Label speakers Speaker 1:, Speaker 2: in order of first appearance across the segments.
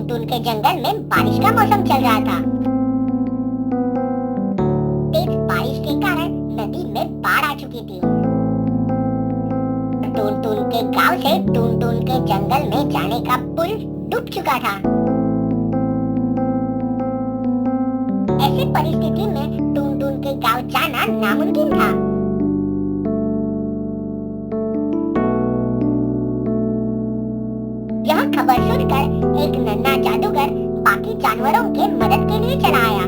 Speaker 1: Twin twin के जंगल में बारिश का मौसम चल रहा था। तेज बारिश के कारण नदी में बाढ़ आ चुकी थी। टून टून के गांव से टून टून के जंगल में जाने का पुल डूब चुका था। ऐसी परिस्थिति में टून टून के गांव जाना नामुमकिन था। यह खबर सुनकर एक नन्हा जादूगर बाकी जानवरों के मदद के लिए चला आया।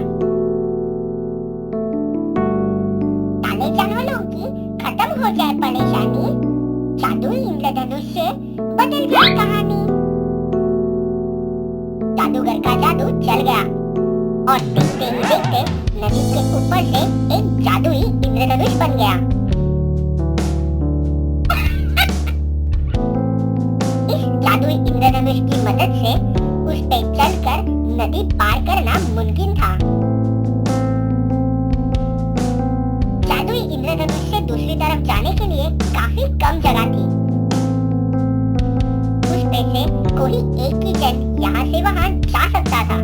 Speaker 1: सारे जानवरों की खत्म हो जाए परेशानी, जादुई इंद्रधनुष से बदल गई कहानी। जादूगर का जादू चल गया और देखते ही देखते नदी के ऊपर से एक जादुई इंद्रधनुष बन गया। इस जादुई इंद्रधनुष की मदद से उस पे चलकर नदी पार करना मुमकिन था। जादुई इंद्रधनुष से दूसरी तरफ जाने के लिए काफी कम जगह थी। उस पे से कोई एक ही जन यहाँ से वहाँ जा सकता था।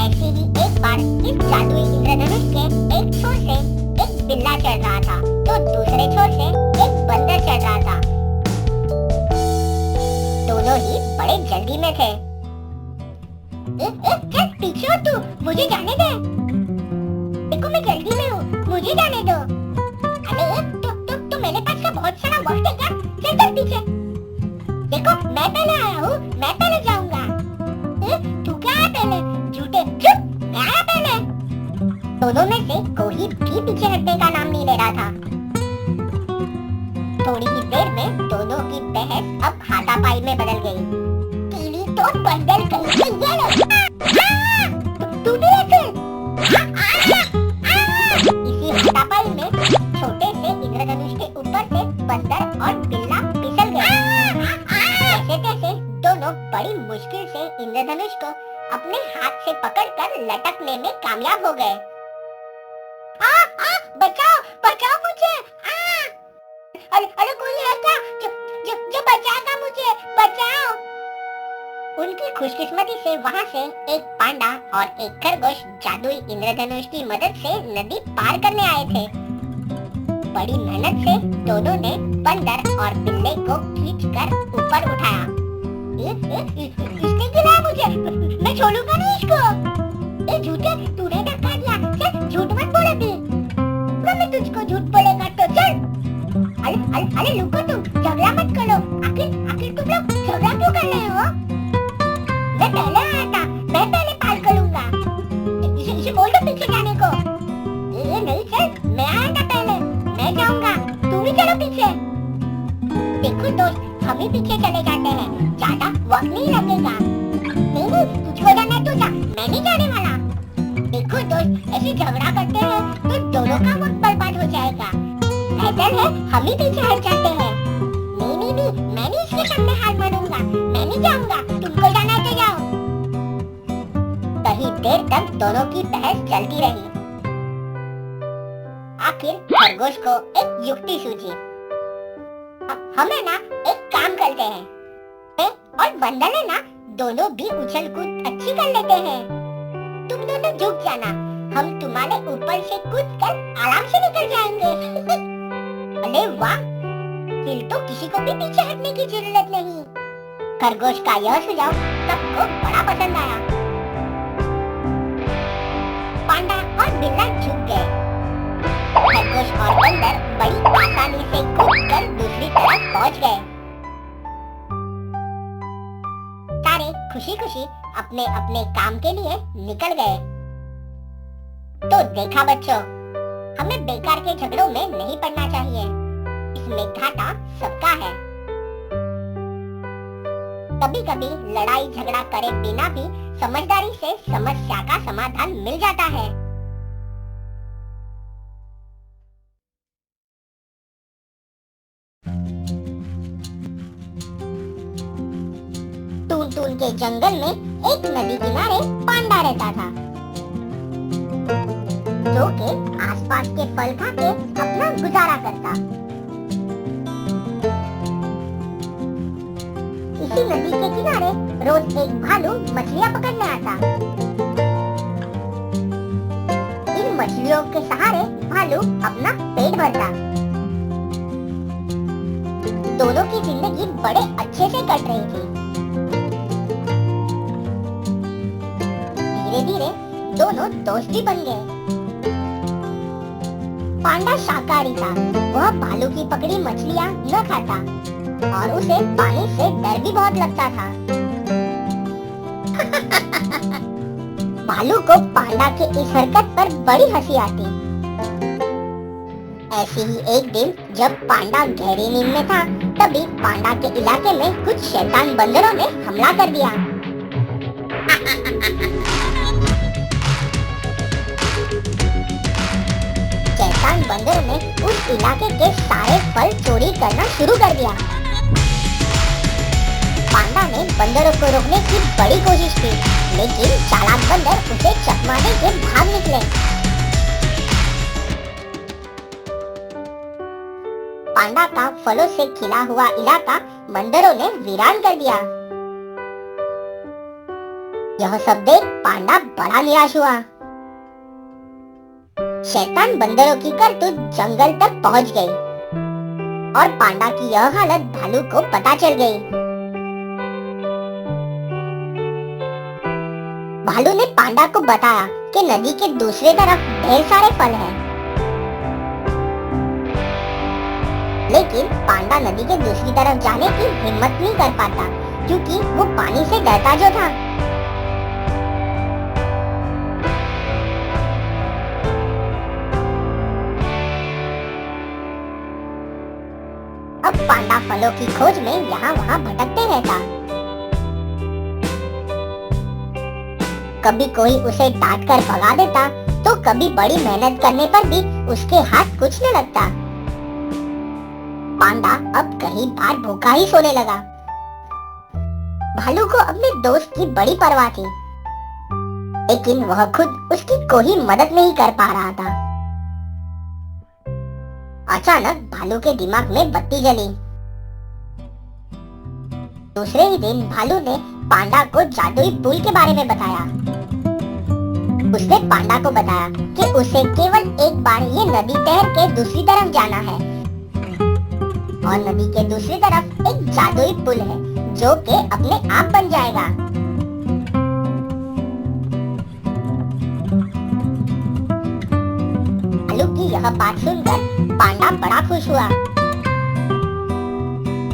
Speaker 1: ऐसे ही एक बार इस जादुई इंद्रधनुष के एक छोर से एक बिल्ला चढ़ रहा था तो दूसरे छोर से एक बंदर चढ़ रहा था। दोनों ही बड़े जल्दी में थे। चल पीछे हो तू, मुझे जाने दे। देखो मैं जल्दी में हूँ, मुझे जाने दो। अरे तो मेरे पास का बहुत सारा वक्त है क्या? चल पीछे। देखो मैं पहले आया हूँ, मैं पहले जाऊंगा। तू क्या है पहले? झूठे, चुप, मैं आया पहले। दोनों में से कोई भी पीछे हटने का नाम नहीं ले रहा था। थोड़ी ही देर में दोनों की बहस अब हाथापाई में बदल गई। टीवी तो बंदर कहीं तू भी ऐसे? इसी हाथापाई में छोटे से इंद्रधनुष के ऊपर से बंदर और बिल्ला फिसल गए। जैसे तैसे दोनों बड़ी मुश्किल से इंद्रधनुष को अपने हाथ से पकड़कर लटकने में कामयाब हो गए। बचाओ, बचाओ मुझे! अरे कोई है क्या जो बचाएगा मुझे? बचाओ! उनकी खुशकिस्मती से वहाँ से एक पांडा और एक खरगोश जादुई इंद्रधनुष की मदद से नदी पार करने आए थे। बड़ी मेहनत से दोनों ने बंदर और बिल्ले को खींचकर ऊपर उठाया। इसने गिराया मुझे, मैं छोड़ूंगा नहीं इसको। झूठे, तूने धक्का दिया। चल झूठ मत बोल अभी। मैं तुझको झूठ बोलेगा तो चल। अरे रुको तुम, झगड़ा मत करो। आखिर तुम लोग झगड़ा क्यों कर रहे हो? मैं पहले आया था, मैं पहले पार करूंगा। इसे बोल दो पीछे जाने को। नहीं चल, मैं आया था पहले, मैं जाऊंगा, तू भी चलो पीछे। देखो दोस्त, हम ही पीछे चले जाते हैं, ज्यादा वक्त नहीं लगेगा। नहीं, तुझको जाना है तो जा, मैं नहीं जाने वाला। देखो दोस्त, ऐसे झगड़ा करते हैं तो दोनों का वक्त बर्बाद हो जाएगा। बेहतर है हम ही पीछे हट जाते हैं। नहीं, मैं नहीं इसके सामने हार मानूंगा, मैं नहीं जाऊंगा, तुमको जाना है तो जाओ। कहीं देर तक दोनों की बहस चलती रही। आखिर खरगोश को एक युक्ति सूझी। हमें ना एक काम करते हैं, मैं और बंदर है ना दोनों भी उछल कूद अच्छी कर लेते हैं। तुम दोनों झुक जाना, हम तुम्हारे ऊपर से कूदकर आराम से निकल जाएंगे। अरे वाह, फिर तो किसी को भी पीछे हटने की जरूरत नहीं। खरगोश का यह सुझाव सबको बड़ा पसंद आया। पांडा और बिल्ला झुक गए। खरगोश और बंदर बड़ी आसानी से कूदकर दूसरी तरफ पहुंच गए। सारे खुशी खुशी अपने अपने काम के लिए निकल गए। तो देखा बच्चों, हमें बेकार के झगड़ों में नहीं पड़ना चाहिए। इसमें घाटा सबका है। कभी कभी लड़ाई झगड़ा करे बिना भी समझदारी से समस्या का समाधान मिल जाता है। टून टून के जंगल में एक नदी किनारे पांडा रहता था, जो के आसपास के फल खा के अपना गुजारा करता। इसी नदी के किनारे रोज एक भालू मछलियां पकड़ने आता। इन मछलियों के सहारे भालू अपना पेट भरता। दोनों की जिंदगी बड़े अच्छे से कट रही थी। धीरे धीरे दोनों दोस्त भी बन गए। पांडा शाकाहारी था, वह भालू की पकड़ी मछलियां न खाता और उसे पानी से डर भी बहुत लगता था। भालू को पांडा के इस हरकत पर बड़ी हंसी आती। ऐसी ही एक दिन जब पांडा गहरी नींद में था, तभी पांडा के इलाके में कुछ शैतान बंदरों ने हमला कर दिया। शैतान बंदरों ने उस इलाके के सारे फल चोरी करना शुरू कर दिया। पांडा ने बंदरों को रोकने की बड़ी कोशिश की, लेकिन चालाक बंदर उसे चकमा दे के भाग निकले। पांडा का फलों से खिला हुआ इलाका बंदरों ने वीरान कर दिया। यह सब देख पांडा बड़ा निराश हुआ। शैतान बंदरों की करतूत जंगल तक पहुंच गई और पांडा की यह हालत भालू को पता चल गई। भालू ने पांडा को बताया कि नदी के दूसरे तरफ ढेर सारे फल हैं। लेकिन पांडा नदी के दूसरी तरफ जाने की हिम्मत नहीं कर पाता, क्योंकि वो पानी से डरता जो था। अब पांडा फलों की खोज में यहाँ वहाँ भटकते रहता। कभी कोई उसे डांट कर भगा देता, तो कभी बड़ी मेहनत करने पर भी उसके हाथ कुछ न लगता। पांडा अब कई बार भूखा ही सोने लगा। भालू को अपने दोस्त की बड़ी परवाह थी, लेकिन वह खुद उसकी कोई मदद नहीं कर पा रहा था। अचानक भालू के दिमाग में बत्ती जली। दूसरे ही दिन भालू ने पांडा को जादुई पुल के बारे में बताया। उसने पांडा को बताया कि उसे केवल एक बार ये नदी तैर के दूसरी तरफ जाना है और नदी के दूसरी तरफ एक जादुई पुल है जो कि अपने आप बन जाएगा। भालू की यह बात सुनकर पांडा बड़ा खुश हुआ।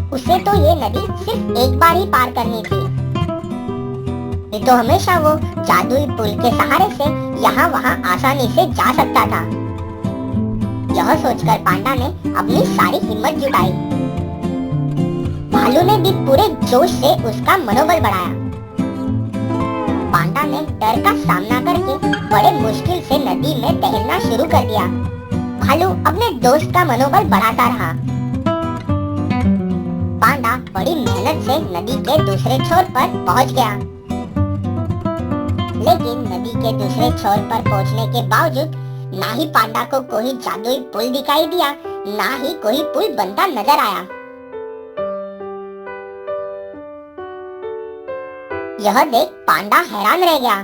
Speaker 1: उसे तो ये नदी सिर्फ एक बार ही पार करनी थी, नहीं तो हमेशा वो जादुई पुल के सहारे से यहाँ वहाँ आसानी से जा सकता था। यह सोचकर पांडा ने अपनी सारी हिम्मत जुटाई। भालू ने भी पूरे जोश से उसका मनोबल बढ़ाया। पांडा ने डर का सामना करके बड़े मुश्किल से नदी में तैरना शुरू कर दिया। भालू अपने दोस्त का मनोबल बढ़ाता रहा। पांडा बड़ी मेहनत से नदी के दूसरे छोर पर पहुंच गया, लेकिन नदी के दूसरे छोर पर पहुंचने के बावजूद ना ही पांडा को कोई जादुई पुल दिखाई दिया, ना ही कोई पुल बनता नजर आया। यह देख पांडा हैरान रह गया।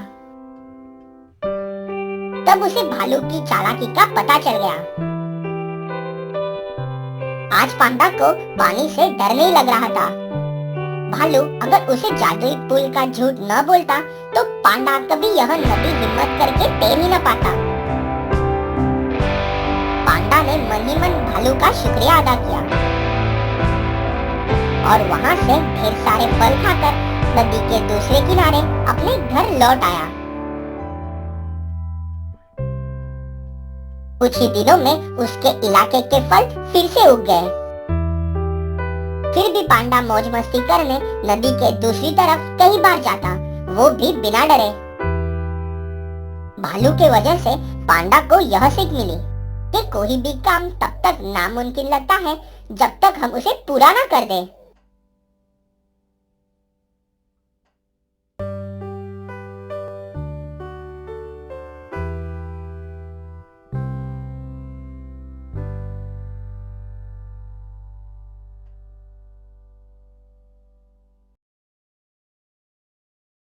Speaker 1: तब उसे भालू की चालाकी का पता चल गया। आज पांडा को पानी से डर नहीं लग रहा था। भालू अगर उसे जादुई पुल का झूठ न बोलता तो पांडा कभी यह नदी हिम्मत करके तैर ही न पाता। पांडा ने मन ही मन भालू का शुक्रिया अदा किया और वहां से ढेर सारे फल खाकर नदी के दूसरे किनारे अपने घर लौट आया। कुछ ही दिनों में उसके इलाके के फल फिर से उग गए। फिर भी पांडा मौज मस्ती करने नदी के दूसरी तरफ कई बार जाता, वो भी बिना डरे। भालू के वजह से पांडा को यह सीख मिली कि कोई भी काम तब तक नामुमकिन लगता है जब तक हम उसे पूरा ना कर दें।